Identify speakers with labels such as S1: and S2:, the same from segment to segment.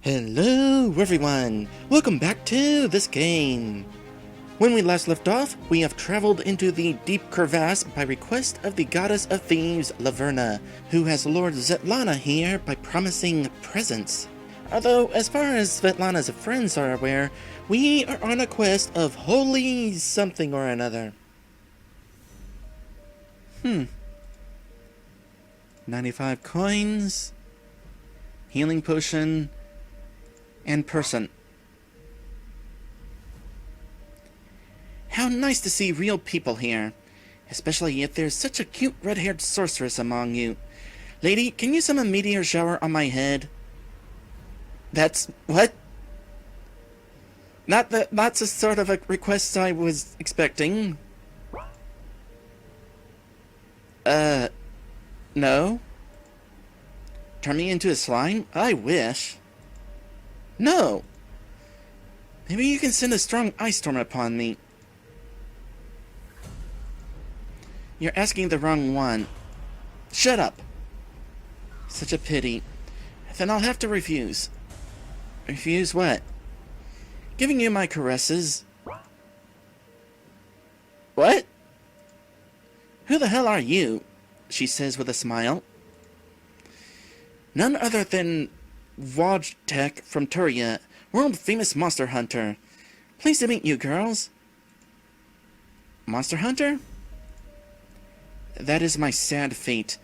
S1: Hello everyone! Welcome back to this game! When we last left off, we have traveled into the deep crevasse by request of the goddess of thieves, Laverna, who has lured Svetlana here by promising presents. Although, as far as Svetlana's friends are aware, we are on a quest of holy something or another. 95 coins, healing potion, and person. How nice to see real people here, especially if there's such a cute red-haired sorceress among you. Lady, can you summon a meteor shower on my head? That's... what? Not the sort of a request I was expecting. No? Turn me into a slime? I wish. No! Maybe you can send a strong ice storm upon me. You're asking the wrong one. Shut up! Such a pity. Then I'll have to refuse. Refuse what? Giving you my caresses. What? Who the hell are you? She says with a smile. None other than Wojtek from Turia, world-famous monster hunter. Pleased to meet you, girls. Monster hunter? That is my sad fate.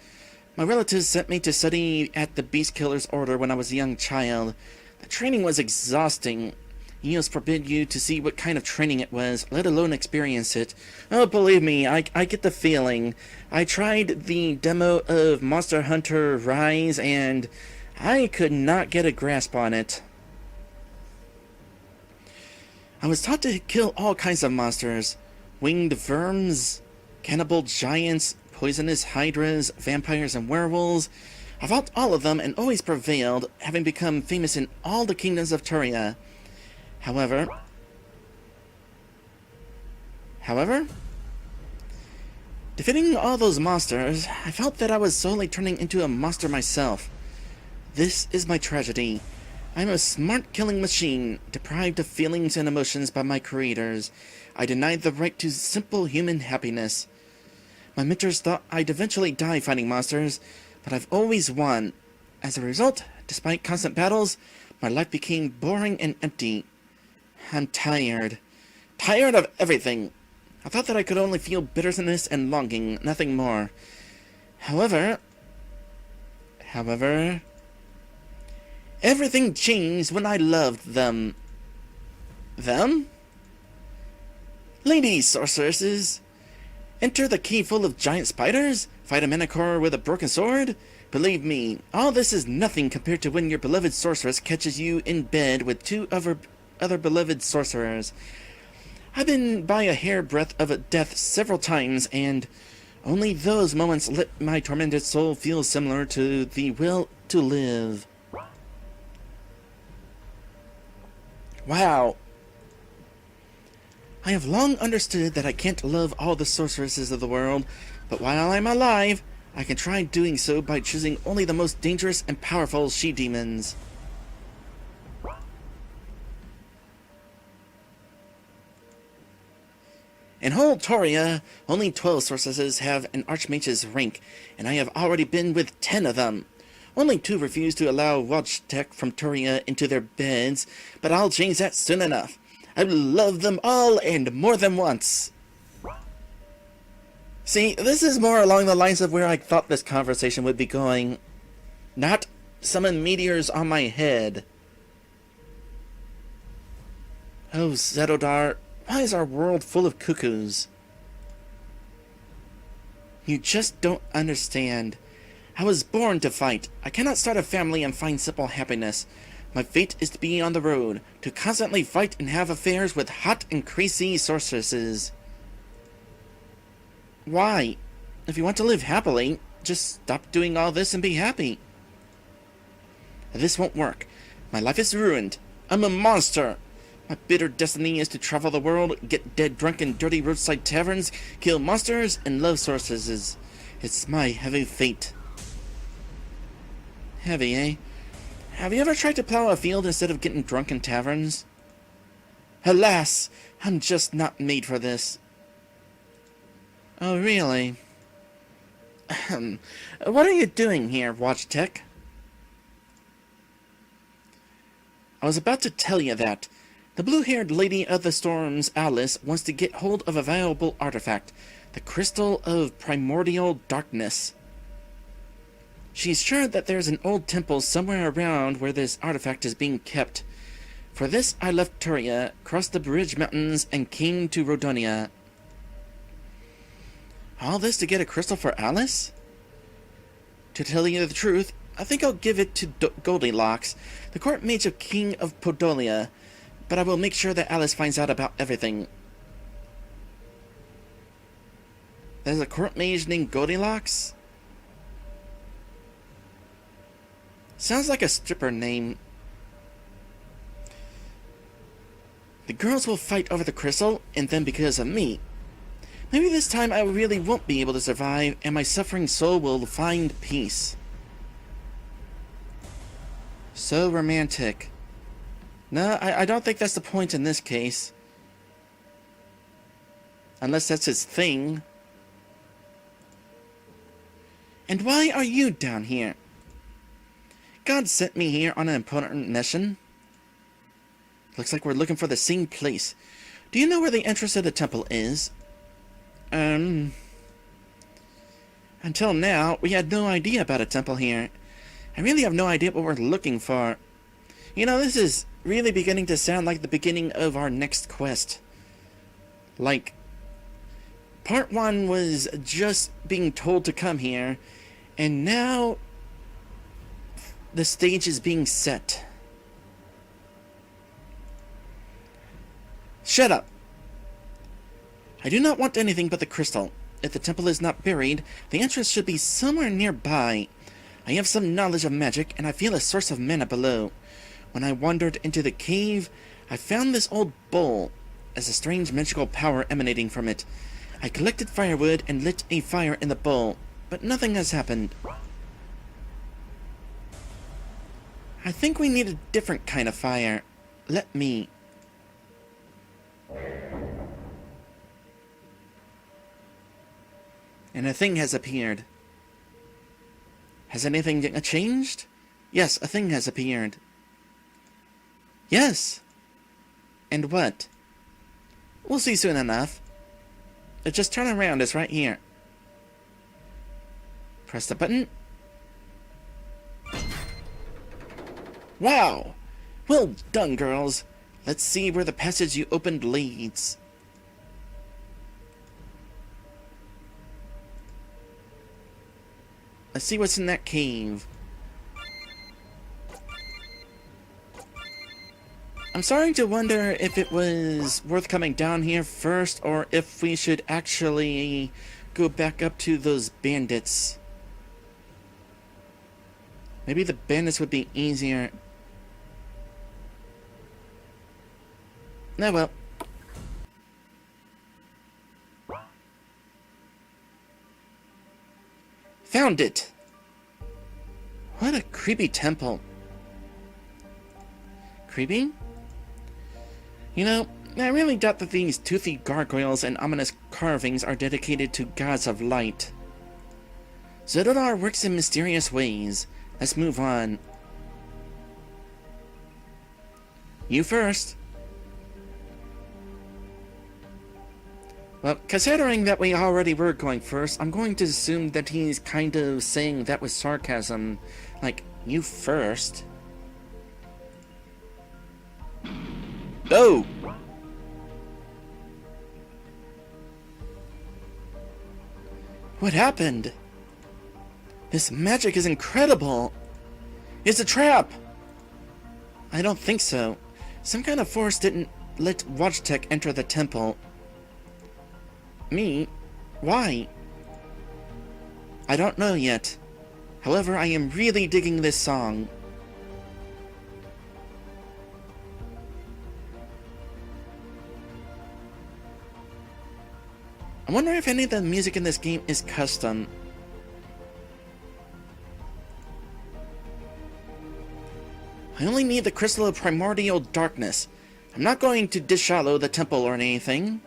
S1: My relatives sent me to study at the Beast Killer's Order when I was a young child. The training was exhausting. Eos forbid you to see what kind of training it was, let alone experience it. Oh, believe me, I get the feeling. I tried the demo of Monster Hunter Rise, and I could not get a grasp on it. I was taught to kill all kinds of monsters. Winged verms, cannibal giants, poisonous hydras, vampires, and werewolves. I fought all of them and always prevailed, having become famous in all the kingdoms of Turia. However, defeating all those monsters, I felt that I was slowly turning into a monster myself. This is my tragedy. I'm a smart killing machine, deprived of feelings and emotions by my creators. I denied the right to simple human happiness. My mentors thought I'd eventually die fighting monsters, but I've always won. As a result, despite constant battles, my life became boring and empty. I'm tired. Tired of everything. I thought that I could only feel bitterness and longing, nothing more. However, everything changed when I loved them. Them? Lady sorceresses! Enter the cave full of giant spiders? Fight a minotaur with a broken sword? Believe me, all this is nothing compared to when your beloved sorceress catches you in bed with two other beloved sorcerers. I've been by a hairbreadth of death several times, and only those moments let my tormented soul feel similar to the will to live. Wow. I have long understood that I can't love all the sorceresses of the world, but while I'm alive, I can try doing so by choosing only the most dangerous and powerful she-demons. In whole Turia, only 12 sorceresses have an archmage's rank, and I have already been with 10 of them. Only 2 refuse to allow Wojtek from Turia into their beds, but I'll change that soon enough. I love them all and more than once. See, this is more along the lines of where I thought this conversation would be going. Not summon meteors on my head. Oh, Zedodar, why is our world full of cuckoos? You just don't understand. I was born to fight. I cannot start a family and find simple happiness. My fate is to be on the road, to constantly fight and have affairs with hot and crazy sorceresses. Why? If you want to live happily, just stop doing all this and be happy. This won't work. My life is ruined. I'm a monster. My bitter destiny is to travel the world, get dead drunk in dirty roadside taverns, kill monsters, and love sorceresses. It's my heavy fate. Heavy, eh? Have you ever tried to plow a field instead of getting drunk in taverns? Alas, I'm just not made for this. Oh, really? What are you doing here, Watch Tech? I was about to tell you that. The blue-haired Lady of the Storms, Alice, wants to get hold of a valuable artifact, the Crystal of Primordial Darkness. She's sure that there's an old temple somewhere around where this artifact is being kept. For this, I left Turia, crossed the Bridge Mountains, and came to Rodonia. All this to get a crystal for Alice? To tell you the truth, I think I'll give it to Goldilocks, the court mage of King of Podolia, but I will make sure that Alice finds out about everything. There's a court mage named Goldilocks? Sounds like a stripper name. The girls will fight over the crystal, and then because of me. Maybe this time I really won't be able to survive, and my suffering soul will find peace. So romantic. No, I don't think that's the point in this case. Unless that's his thing. And why are you down here? God sent me here on an important mission. Looks like we're looking for the same place. Do you know where the entrance to the temple is? Until now, we had no idea about a temple here. I really have no idea what we're looking for. You know, this is really beginning to sound like the beginning of our next quest. Like, part 1 was just being told to come here, and now the stage is being set. Shut up! I do not want anything but the crystal. If the temple is not buried, the entrance should be somewhere nearby. I have some knowledge of magic, and I feel a source of mana below. When I wandered into the cave, I found this old bowl, as a strange magical power emanating from it. I collected firewood and lit a fire in the bowl, but nothing has happened. I think we need a different kind of fire. Let me... And a thing has appeared. Has anything changed? Yes, a thing has appeared. Yes. And what? We'll see soon enough. Just turn around, it's right here. Press the button. Wow! Well done, girls. Let's see where the passage you opened leads. Let's see what's in that cave. I'm starting to wonder if it was worth coming down here first, or if we should actually go back up to those bandits. Maybe the bandits would be easier. Oh well. Found it! What a creepy temple. Creepy? You know, I really doubt that these toothy gargoyles and ominous carvings are dedicated to gods of light. Zododar works in mysterious ways. Let's move on. You first. Well, considering that we already were going first, I'm going to assume that he's kind of saying that with sarcasm. Like, you first. Oh! What happened? This magic is incredible! It's a trap! I don't think so. Some kind of force didn't let WatchTech enter the temple. Me? Why? I don't know yet. However, I am really digging this song. I wonder if any of the music in this game is custom. I only need the crystal of primordial darkness. I'm not going to dishallow the temple or anything.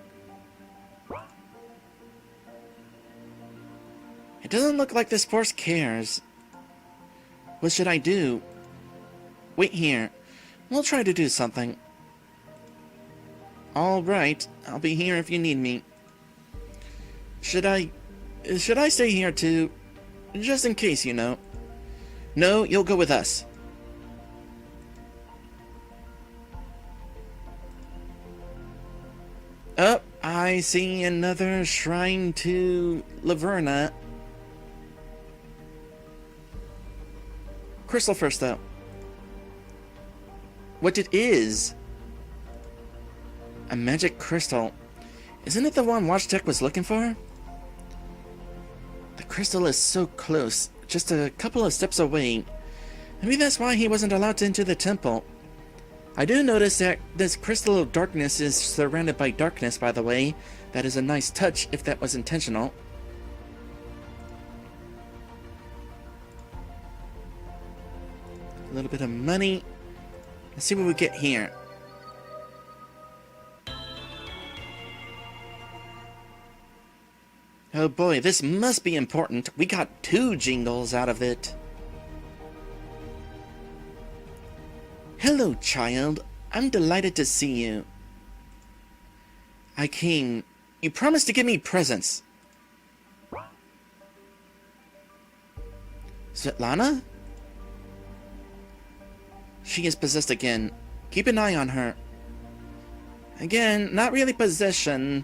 S1: It doesn't look like this force cares. What should I do? Wait here. We'll try to do something. Alright, I'll be here if you need me. Should I stay here too? Just in case, you know. No, you'll go with us. Oh, I see another shrine to Laverna. Crystal first, though. What it is? A magic crystal. Isn't it the one WatchTech was looking for? The crystal is so close, just a couple of steps away. Maybe that's why he wasn't allowed to enter the temple. I do notice that this crystal of darkness is surrounded by darkness, by the way. That is a nice touch, if that was intentional. A little bit of money. Let's see what we get here. Oh boy, this must be important. We got 2 jingles out of it. Hello, child. I'm delighted to see you. I came. You promised to give me presents. Svetlana? She is possessed again. Keep an eye on her. Again, not really possession.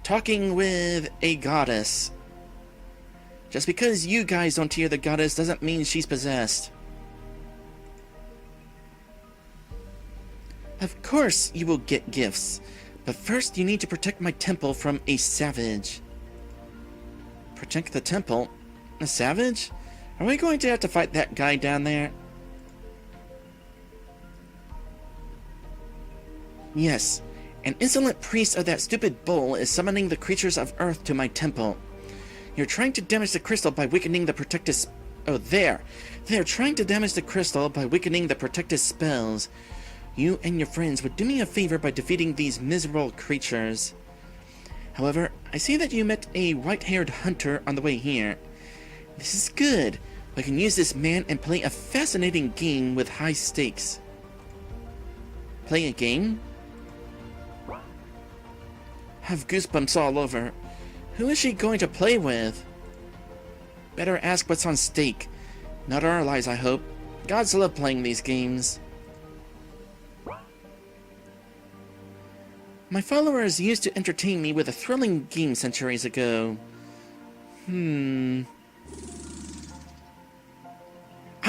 S1: Talking with a goddess. Just because you guys don't hear the goddess doesn't mean she's possessed. Of course you will get gifts, but first you need to protect my temple from a savage. Protect the temple? A savage? Are we going to have to fight that guy down there? Yes. An insolent priest of that stupid bull is summoning the creatures of Earth to my temple. You're trying to damage the crystal by weakening the protective... Oh, there! They're trying to damage the crystal by weakening the protective spells. You and your friends would do me a favor by defeating these miserable creatures. However, I see that you met a white-haired hunter on the way here. This is good. I can use this man and play a fascinating game with high stakes. Play a game? Have goosebumps all over. Who is she going to play with? Better ask what's on stake. Not our lives, I hope. Gods love playing these games. My followers used to entertain me with a thrilling game centuries ago. I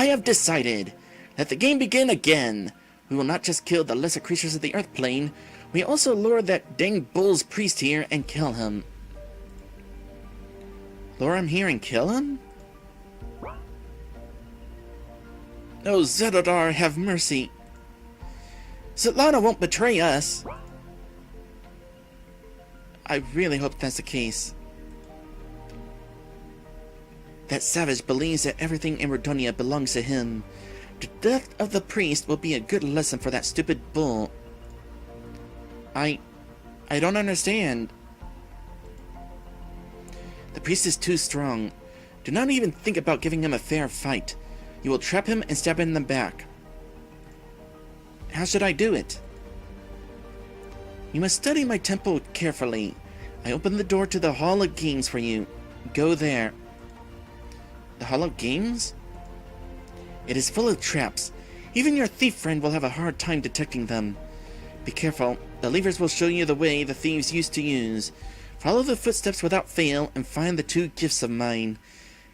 S1: have decided. Let the game begin again. We will not just kill the lesser creatures of the Earth plane. We also lure that dang bull's priest here and kill him. Lure him here and kill him? Oh, Zedodar, have mercy. Svetlana won't betray us. I really hope that's the case. That savage believes that everything in Rodonia belongs to him. The death of the priest will be a good lesson for that stupid bull. I don't understand. The priest is too strong. Do not even think about giving him a fair fight. You will trap him and stab him in the back. How should I do it? You must study my temple carefully. I opened the door to the Hall of Games for you. Go there. The Hall of Games? It is full of traps. Even your thief friend will have a hard time detecting them. Be careful. The levers will show you the way the thieves used to use. Follow the footsteps without fail and find the 2 gifts of mine.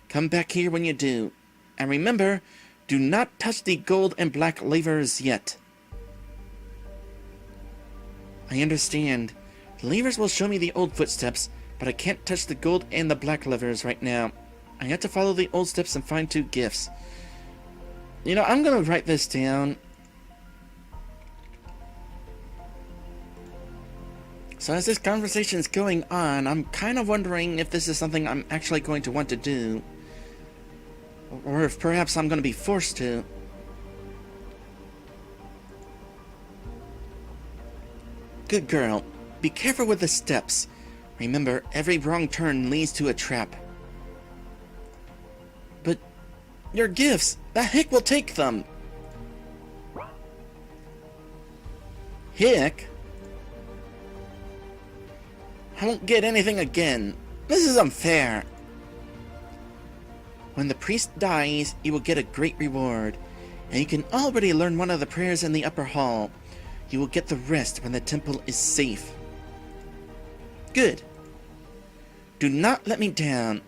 S1: Come back here when you do. And remember, do not touch the gold and black levers yet. I understand. The levers will show me the old footsteps, but I can't touch the gold and the black levers right now. I have to follow the old steps and find 2 gifts. You know, I'm gonna write this down. So as this conversation is going on, I'm kind of wondering if this is something I'm actually going to want to do. Or if perhaps I'm going to be forced to. Good girl. Be careful with the steps. Remember, every wrong turn leads to a trap. But your gifts, the Hick will take them. Hick? I won't get anything again. This is unfair. When the priest dies, you will get a great reward, and you can already learn one of the prayers in the upper hall. You will get the rest when the temple is safe. Good. Do not let me down.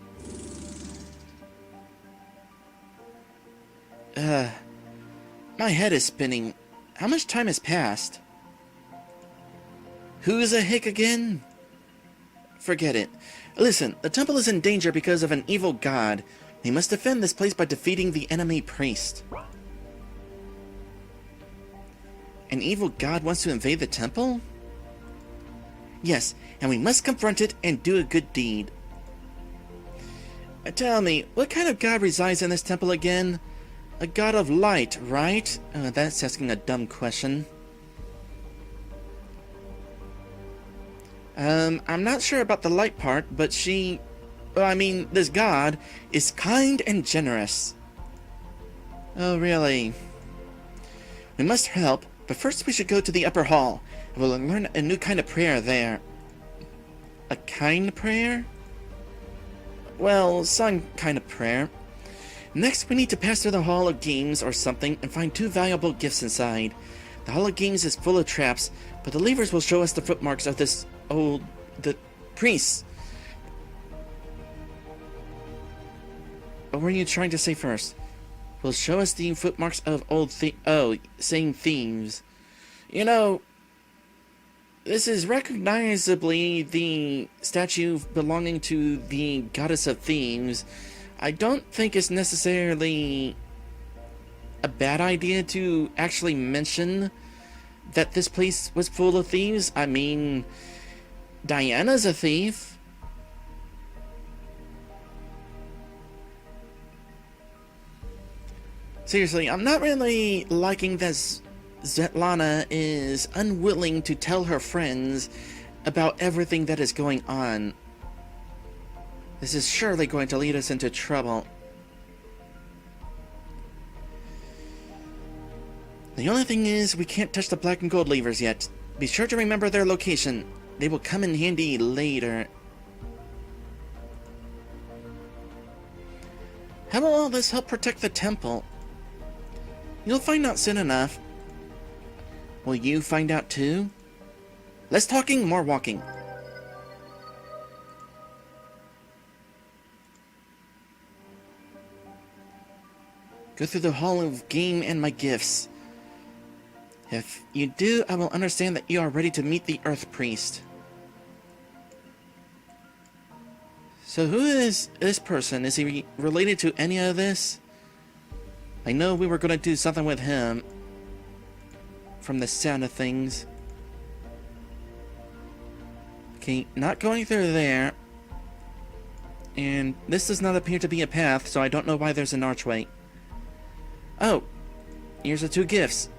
S1: My head is spinning. How much time has passed? Who's a Hick again? Forget it. Listen, the temple is in danger because of an evil god. We must defend this place by defeating the enemy priest. An evil god wants to invade the temple? Yes, and we must confront it and do a good deed. Tell me, what kind of god resides in this temple again? A god of light, right? That's asking a dumb question. I'm not sure about the light part, but this god is kind and generous. Oh, really? We must help, but first we should go to the upper hall. We'll learn a new kind of prayer there. A kind prayer? Well, some kind of prayer. Next, we need to pass through the Hall of Games or something and find 2 valuable gifts inside. The Hall of Games is full of traps, but the levers will show us the footmarks of the priests. What were you trying to say first? Will show us the footmarks of saying thieves. You know, this is recognizably the statue belonging to the goddess of thieves. I don't think it's necessarily a bad idea to actually mention that this place was full of thieves. I mean, Diana's a thief. Seriously, I'm not really liking that Svetlana is unwilling to tell her friends about everything that is going on. This is surely going to lead us into trouble. The only thing is, we can't touch the black and gold levers yet. Be sure to remember their location. They will come in handy later. How will all this help protect the temple? You'll find out soon enough. Will you find out too? Less talking, more walking. Go through the Hall of Game and my gifts. If you do, I will understand that you are ready to meet the Earth Priest. So who is this person? Is he related to any of this? I know we were going to do something with him, from the sound of things. Okay, not going through there. And this does not appear to be a path, so I don't know why there's an archway. Oh, here's the 2 gifts.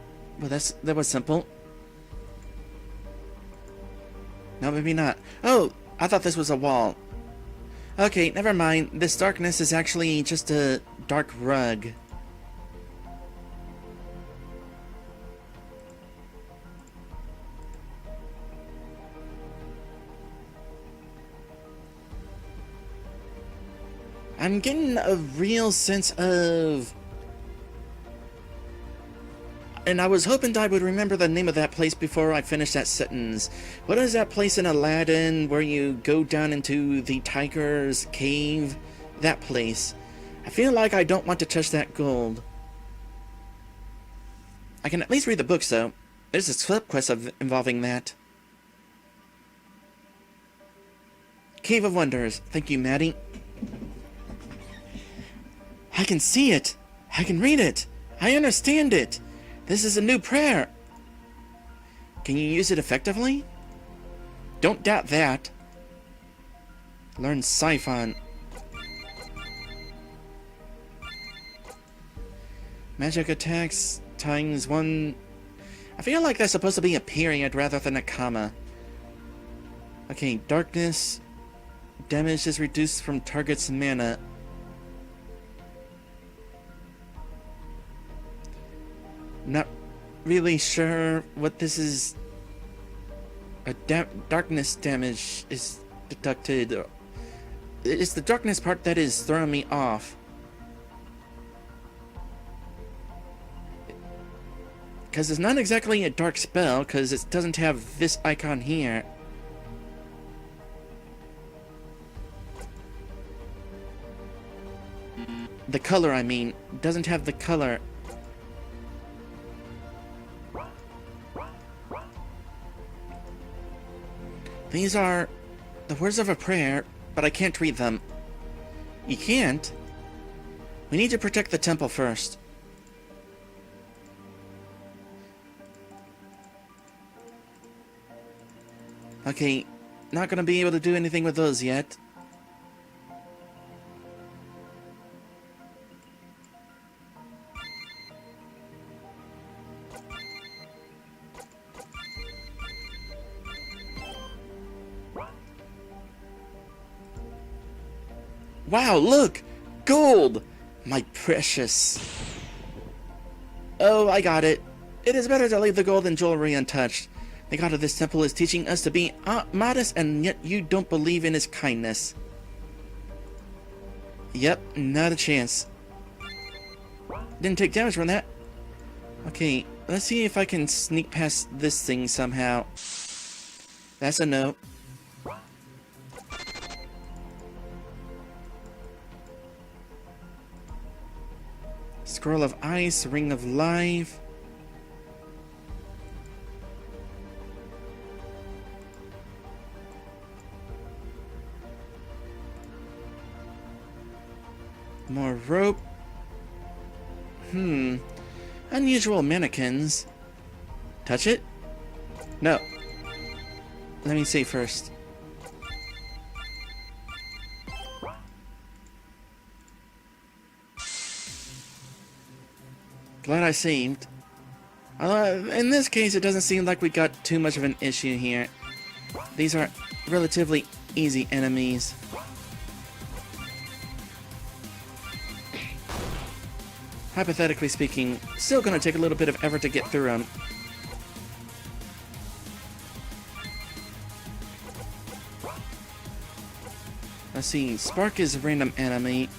S1: Well, that was simple. No, maybe not. Oh, I thought this was a wall. Okay, never mind. This darkness is actually just a dark rug. I'm getting a real sense of... And I was hoping I would remember the name of that place before I finish that sentence. What is that place in Aladdin where you go down into the tiger's cave? That place. I feel like I don't want to touch that gold. I can at least read the books, though. There's a subquest involving that. Cave of Wonders. Thank you, Maddie. I can see it. I can read it. I understand it. This is a new prayer. Can you use it effectively? Don't doubt that. Learn Siphon. Magic attacks times 1. I feel like that's supposed to be a period rather than a comma. Okay, darkness. Damage is reduced from target's mana. Not really sure what this is. Darkness damage is deducted. It's the darkness part that is throwing me off. Because it's not exactly a dark spell, because it doesn't have this icon here. The color, I mean, doesn't have the color. These are the words of a prayer, but I can't read them. You can't? We need to protect the temple first. Okay, not gonna be able to do anything with those yet. Wow, look! Gold! My precious. Oh, I got it. It is better to leave the gold and jewelry untouched. The god of this temple is teaching us to be modest, and yet you don't believe in his kindness. Yep, not a chance. Didn't take damage from that. Okay, let's see if I can sneak past this thing somehow. That's a no. Scroll of Ice, Ring of Life. More rope. Unusual mannequins. Touch it? No. Let me see first. Glad I saved. In this case, it doesn't seem like we got too much of an issue here. These are relatively easy enemies. Hypothetically speaking, still gonna take a little bit of effort to get through them. Let's see, Spark is a random enemy.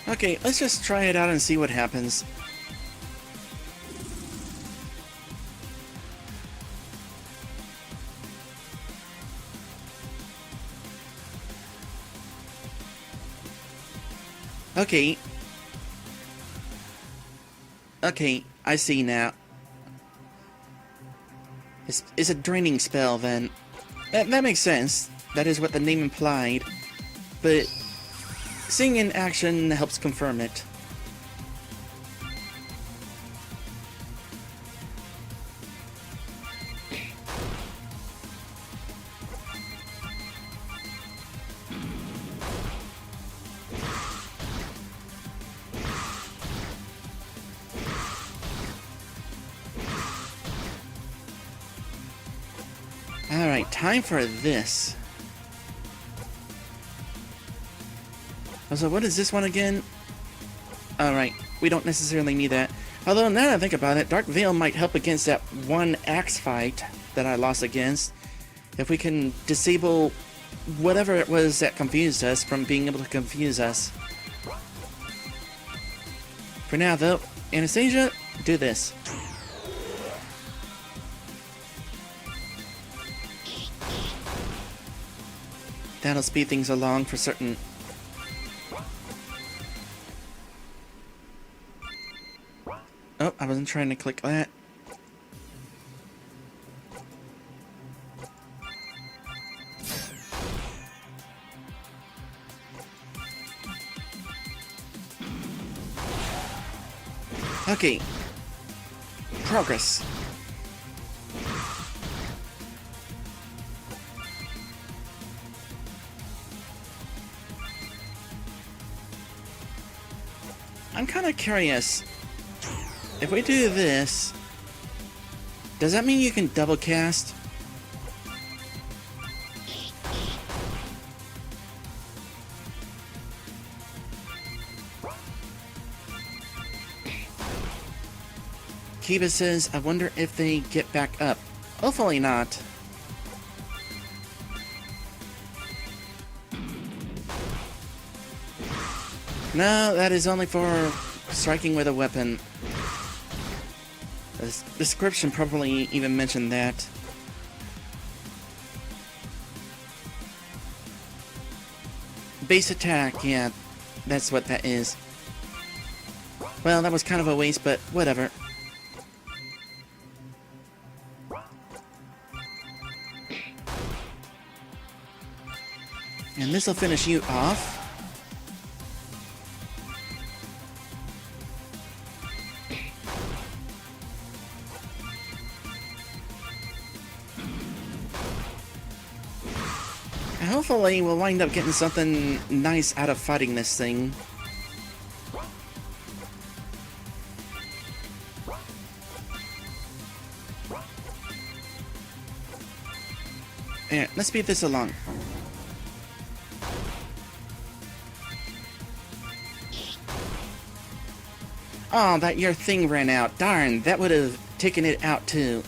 S1: Okay, let's just try it out and see what happens. Okay. Okay, I see now. It's a draining spell, then. That makes sense. That is what the name implied. But seeing in action helps confirm it. Alright, time for this. So what is this one again? Alright, we don't necessarily need that. Although, now that I think about it, Dark Veil might help against that one axe fight that I lost against. If we can disable whatever it was that confused us from being able to confuse us. For now, though, Anastasia, do this. That'll speed things along for certain. Oh, I wasn't trying to click that. Okay. Progress. I'm kind of curious. If we do this, does that mean you can double cast? Kiba says, I wonder if they get back up. Hopefully not. No, that is only for striking with a weapon. The description probably even mentioned that. Base attack, yeah, that's what that is. Well, that was kind of a waste, but whatever. And this'll finish you off. And hopefully we'll wind up getting something nice out of fighting this thing. Here, let's speed this along. Oh, that your thing ran out. Darn, that would have taken it out too.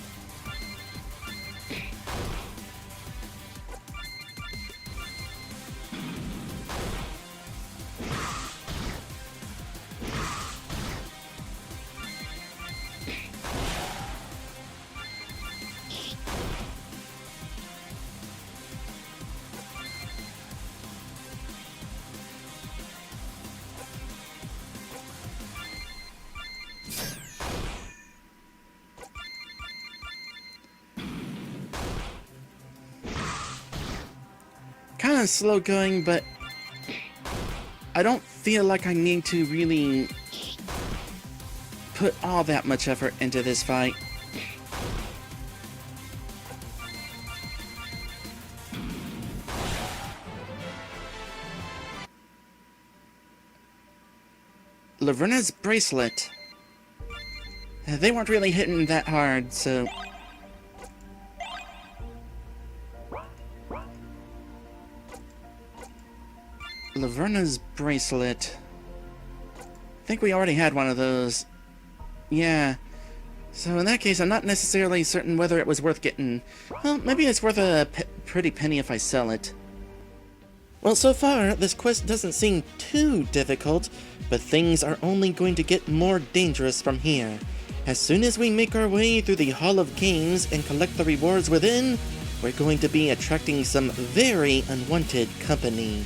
S1: Kind of slow going, but I don't feel like I need to really put all that much effort into this fight. Laverna's bracelet. They weren't really hitting that hard, so... Laverna's bracelet. I think we already had one of those. Yeah. So in that case, I'm not necessarily certain whether it was worth getting. Well, maybe it's worth a pretty penny if I sell it. Well, so far, this quest doesn't seem too difficult, but things are only going to get more dangerous from here. As soon as we make our way through the Hall of Games and collect the rewards within, we're going to be attracting some very unwanted company.